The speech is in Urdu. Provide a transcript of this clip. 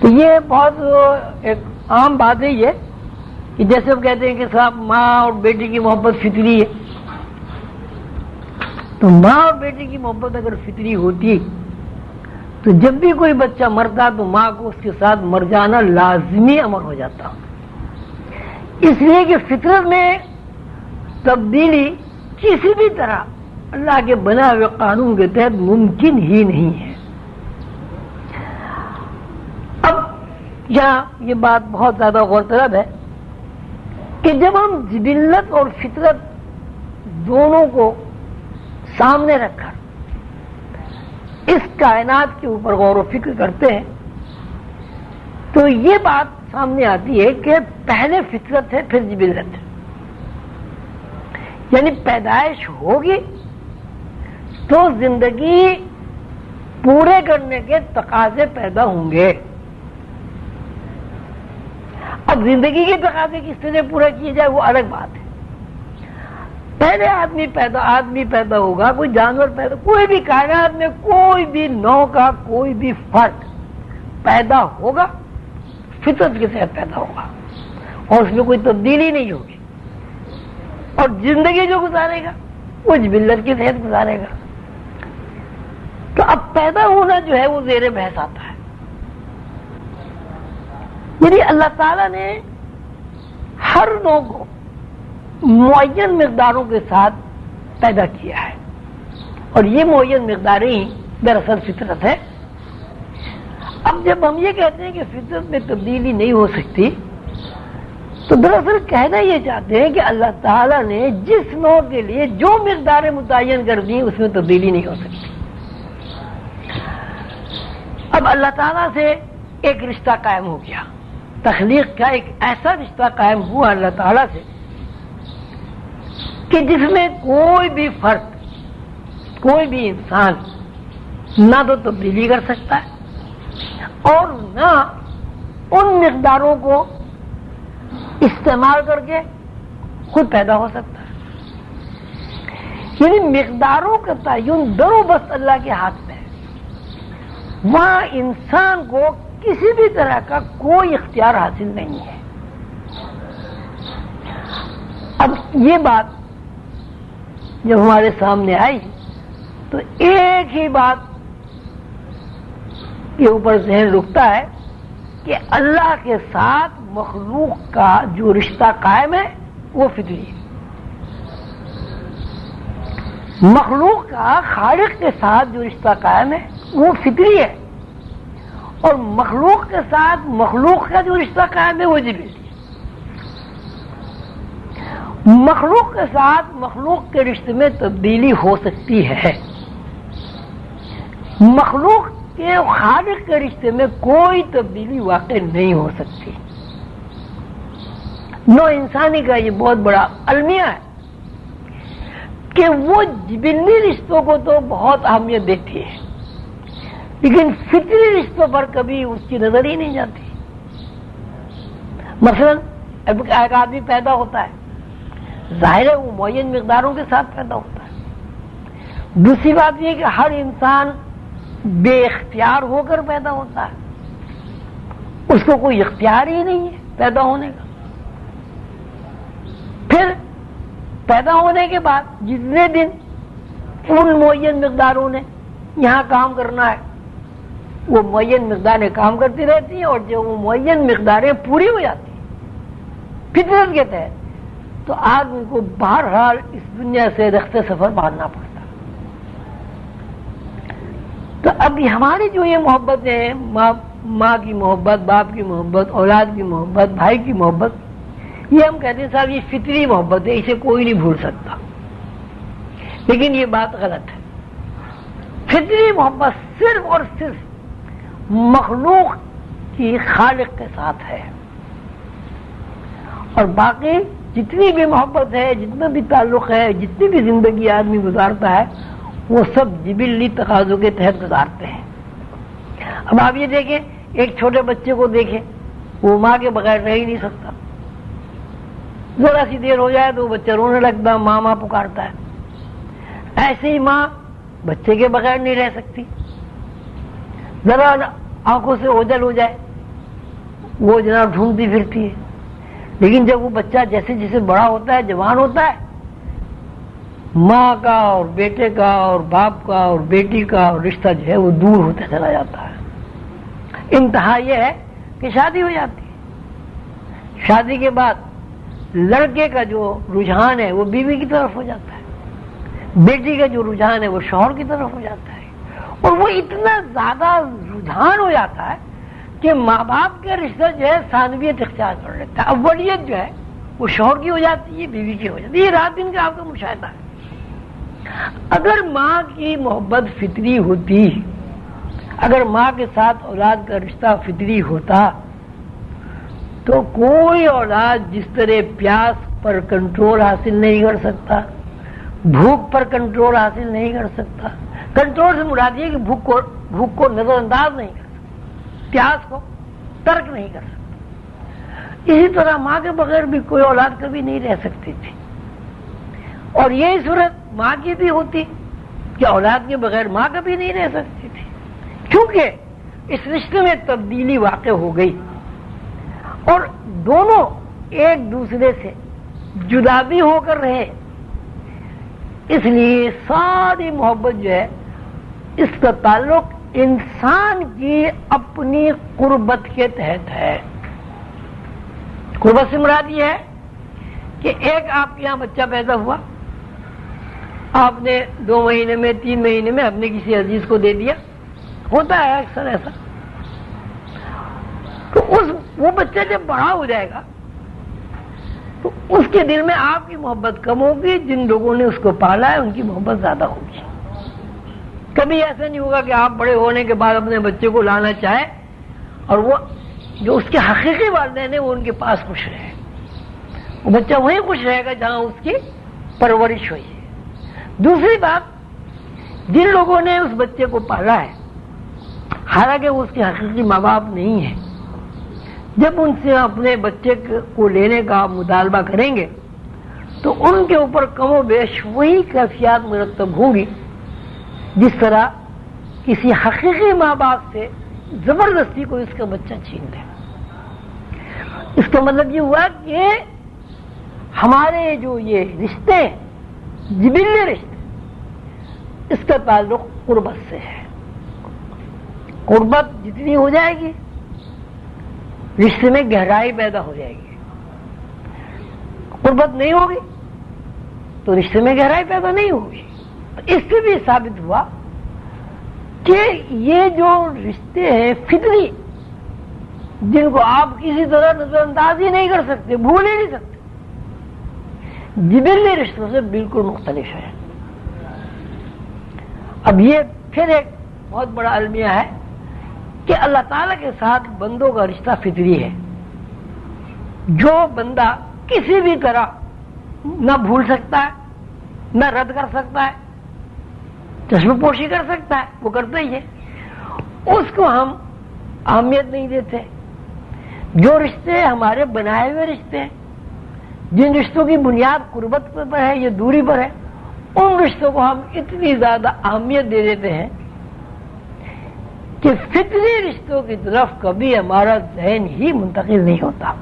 تو یہ بہت ایک عام بات ہے یہ کہ جیسے ہم کہتے ہیں کہ صاحب ماں اور بیٹی کی محبت فطری ہے، تو ماں اور بیٹی کی محبت اگر فطری ہوتی تو جب بھی کوئی بچہ مرتا تو ماں کو اس کے ساتھ مر جانا لازمی امر ہو جاتا، اس لیے کہ فطرت میں تبدیلی کسی بھی طرح اللہ کے بنا ہوئے قانون کے تحت ممکن ہی نہیں ہے۔ اب یہاں یہ بات بہت زیادہ غور طلب ہے کہ جب ہم جبلت اور فطرت دونوں کو سامنے رکھ کر اس کائنات کے اوپر غور و فکر کرتے ہیں تو یہ بات سامنے آتی ہے کہ پہلے فطرت ہے پھر جبلت ہے، یعنی پیدائش ہوگی تو زندگی پورے کرنے کے تقاضے پیدا ہوں گے۔ اب زندگی کے تقاضے کس طرح پورا کیے جائے وہ الگ بات ہے۔ پہلے آدمی پیدا ہوگا، کوئی جانور پیدا، کوئی بھی کائنات میں کوئی بھی نوع کا کوئی بھی فرد پیدا ہوگا فطرت کے تحت پیدا ہوگا اور اس میں کوئی تبدیلی نہیں ہوگی، اور زندگی جو گزارے گا وہ جبلت کے تحت گزارے گا۔ تو اب پیدا ہونا جو ہے وہ زیر بحث آتا ہے، یعنی اللہ تعالیٰ نے ہر نوع کو معین مقداروں کے ساتھ پیدا کیا ہے، اور یہ معین مقداریں ہی دراصل فطرت ہے۔ اب جب ہم یہ کہتے ہیں کہ فطرت میں تبدیلی نہیں ہو سکتی تو دراصل کہنا یہ چاہتے ہیں کہ اللہ تعالیٰ نے جس نوع کے لیے جو مقداریں متعین کر دی اس میں تبدیلی نہیں ہو سکتی۔ اب اللہ تعالیٰ سے ایک رشتہ قائم ہو گیا، تخلیق کا ایک ایسا رشتہ قائم ہوا اللہ تعالیٰ سے کہ جس میں کوئی بھی فرد، کوئی بھی انسان نہ تو تبدیلی کر سکتا ہے اور نہ ان مقداروں کو استعمال کر کے خود پیدا ہو سکتا ہے۔ یعنی مقداروں کا تعین در و بس اللہ کے ہاتھ میں ہے، وہاں انسان کو کسی بھی طرح کا کوئی اختیار حاصل نہیں ہے۔ اب یہ بات جب ہمارے سامنے آئی تو ایک ہی بات کے اوپر ذہن رکتا ہے کہ اللہ کے ساتھ مخلوق کا جو رشتہ قائم ہے وہ فطری ہے، مخلوق کا خالق کے ساتھ جو رشتہ قائم ہے وہ فطری ہے، اور مخلوق کے ساتھ مخلوق کا جو رشتہ قائم ہے وہ جبلی ہے۔ مخلوق کے ساتھ مخلوق کے رشتے میں تبدیلی ہو سکتی ہے، مخلوق کے خالق کے رشتے میں کوئی تبدیلی واقع نہیں ہو سکتی۔ نوع انسانی کا یہ بہت بڑا المیہ ہے کہ وہ جبلی رشتوں کو تو بہت اہمیت دیتی ہے لیکن فطری رشتوں پر کبھی اس کی نظر ہی نہیں جاتی۔ مثلا ایک آدمی پیدا ہوتا ہے، ظاہر ہے وہ معین مقداروں کے ساتھ پیدا ہوتا ہے۔ دوسری بات یہ کہ ہر انسان بے اختیار ہو کر پیدا ہوتا ہے، اس کو کوئی اختیار ہی نہیں ہے پیدا ہونے کا۔ پھر پیدا ہونے کے بعد جتنے دن ان معین مقداروں نے یہاں کام کرنا ہے وہ معین مقداریں کام کرتی رہتی ہیں، اور جب وہ معین مقداریں پوری ہو جاتی ہیں فطرت کے تحت تو آدمی کو بہرحال اس دنیا سے رخت سفر باندھنا پڑتا۔ تو اب ہماری جو یہ محبت ہے، ماں کی محبت، باپ کی محبت، اولاد کی محبت، بھائی کی محبت، یہ ہم کہتے ہیں صاحب یہ فطری محبت ہے، اسے کوئی نہیں بھول سکتا، لیکن یہ بات غلط ہے۔ فطری محبت صرف اور صرف مخلوق کی خالق کے ساتھ ہے، اور باقی جتنی بھی محبت ہے، جتنا بھی تعلق ہے، جتنی بھی زندگی آدمی گزارتا ہے وہ سب جبلی تقاضوں کے تحت گزارتے ہیں۔ اب آپ یہ دیکھیں، ایک چھوٹے بچے کو دیکھیں، وہ ماں کے بغیر رہ ہی نہیں سکتا، ذرا سی دیر ہو جائے تو وہ بچہ رونے لگتا، ماں ماں پکارتا ہے۔ ایسے ہی ماں بچے کے بغیر نہیں رہ سکتی، ذرا آنکھوں سے اوجھل ہو جائے وہ جناب ڈھونڈتی پھرتی ہے. لیکن جب وہ بچہ جیسے جیسے بڑا ہوتا ہے، جوان ہوتا ہے، ماں کا اور بیٹے کا اور باپ کا اور بیٹی کا اور رشتہ جو ہے وہ دور ہوتا چلا جاتا ہے. انتہا یہ ہے کہ شادی ہو جاتی ہے. شادی کے بعد لڑکے کا جو رجحان ہے وہ بیوی کی طرف ہو جاتا ہے، بیٹی کا جو رجحان ہے وہ شوہر کی طرف ہو جاتا ہے، اور وہ اتنا زیادہ رجحان ہو جاتا ہے کہ ماں باپ کا رشتہ جو ہے ثانویت اختیار کر لیتا ہے. اولیت جو ہے وہ شوہر کی ہو جاتی ہے، بیوی کی ہو جاتی ہے. یہ رات دن کا آپ کا مشاہدہ ہے. اگر ماں کی محبت فطری ہوتی، اگر ماں کے ساتھ اولاد کا رشتہ فطری ہوتا، تو کوئی اولاد جس طرح پیاس پر کنٹرول حاصل نہیں کر سکتا، بھوک پر کنٹرول حاصل نہیں کر سکتا. کنٹرول سے مراد یہ کہ بھوک کو نظر انداز نہیں کر سکتا، پیاس کو ترک نہیں کر سکتا. اسی طرح ماں کے بغیر بھی کوئی اولاد کبھی نہیں رہ سکتی تھی. اور یہی صورت ماں کی بھی ہوتی کہ اولاد کے بغیر ماں کبھی نہیں رہ سکتی تھی. کیونکہ اس رشتے میں تبدیلی واقع ہو گئی اور دونوں ایک دوسرے سے جدا بھی ہو کر رہے، اس لیے ساری محبت جو ہے اس کا تعلق انسان کی اپنی قربت کے تحت ہے. قربت سے مراد یہ ہے کہ ایک آپ کے یہاں بچہ پیدا ہوا، آپ نے 2 مہینے میں 3 مہینے میں اپنے کسی عزیز کو دے دیا، ہوتا ہے اکثر ایسا. تو وہ بچہ جب بڑا ہو جائے گا تو اس کے دل میں آپ کی محبت کم ہوگی، جن لوگوں نے اس کو پالا ہے ان کی محبت زیادہ ہوگی. کبھی ایسا نہیں ہوگا کہ آپ بڑے ہونے کے بعد اپنے بچے کو لانا چاہیں اور وہ جو اس کے حقیقی والدین ہیں وہ ان کے پاس خوش رہے. وہ بچہ وہیں خوش رہے گا جہاں اس کی پرورش ہوئی ہے. دوسری بات، جن لوگوں نے اس بچے کو پالا ہے حالانکہ وہ اس کے حقیقی ماں باپ نہیں ہیں، جب ان سے اپنے بچے کو لینے کا مطالبہ کریں گے تو ان کے اوپر کم و بیش وہی کیفیات مرتب ہوں گی جس طرح کسی حقیقی ماں باپ سے زبردستی کو اس کا بچہ چھین لے. اس کا مطلب یہ ہوا کہ ہمارے جو یہ رشتے جبلی رشتے، اس کا تعلق قربت سے ہے. قربت جتنی ہو جائے گی رشتے میں گہرائی پیدا ہو جائے گی. قربت نہیں ہوگی تو رشتے میں گہرائی پیدا نہیں ہوگی. اس سے بھی ثابت ہوا کہ یہ جو رشتے ہیں فطری، جن کو آپ کسی طرح نظر انداز ہی نہیں کر سکتے، بھول ہی نہیں سکتے، جبلی رشتوں سے بالکل مختلف ہے. اب یہ پھر ایک بہت بڑا المیہ ہے کہ اللہ تعالیٰ کے ساتھ بندوں کا رشتہ فطری ہے. جو بندہ کسی بھی طرح نہ بھول سکتا ہے، نہ رد کر سکتا ہے، چشم پوشی کر سکتا ہے، وہ کرتا ہی ہے، اس کو ہم اہمیت نہیں دیتے. جو رشتے ہمارے بنائے ہوئے رشتے ہیں، جن رشتوں کی بنیاد قربت پر ہے یا دوری پر ہے، ان رشتوں کو ہم اتنی زیادہ اہمیت دے دیتے ہیں کہ فطری رشتوں کی طرف کبھی ہمارا ذہن ہی منتقل نہیں ہوتا.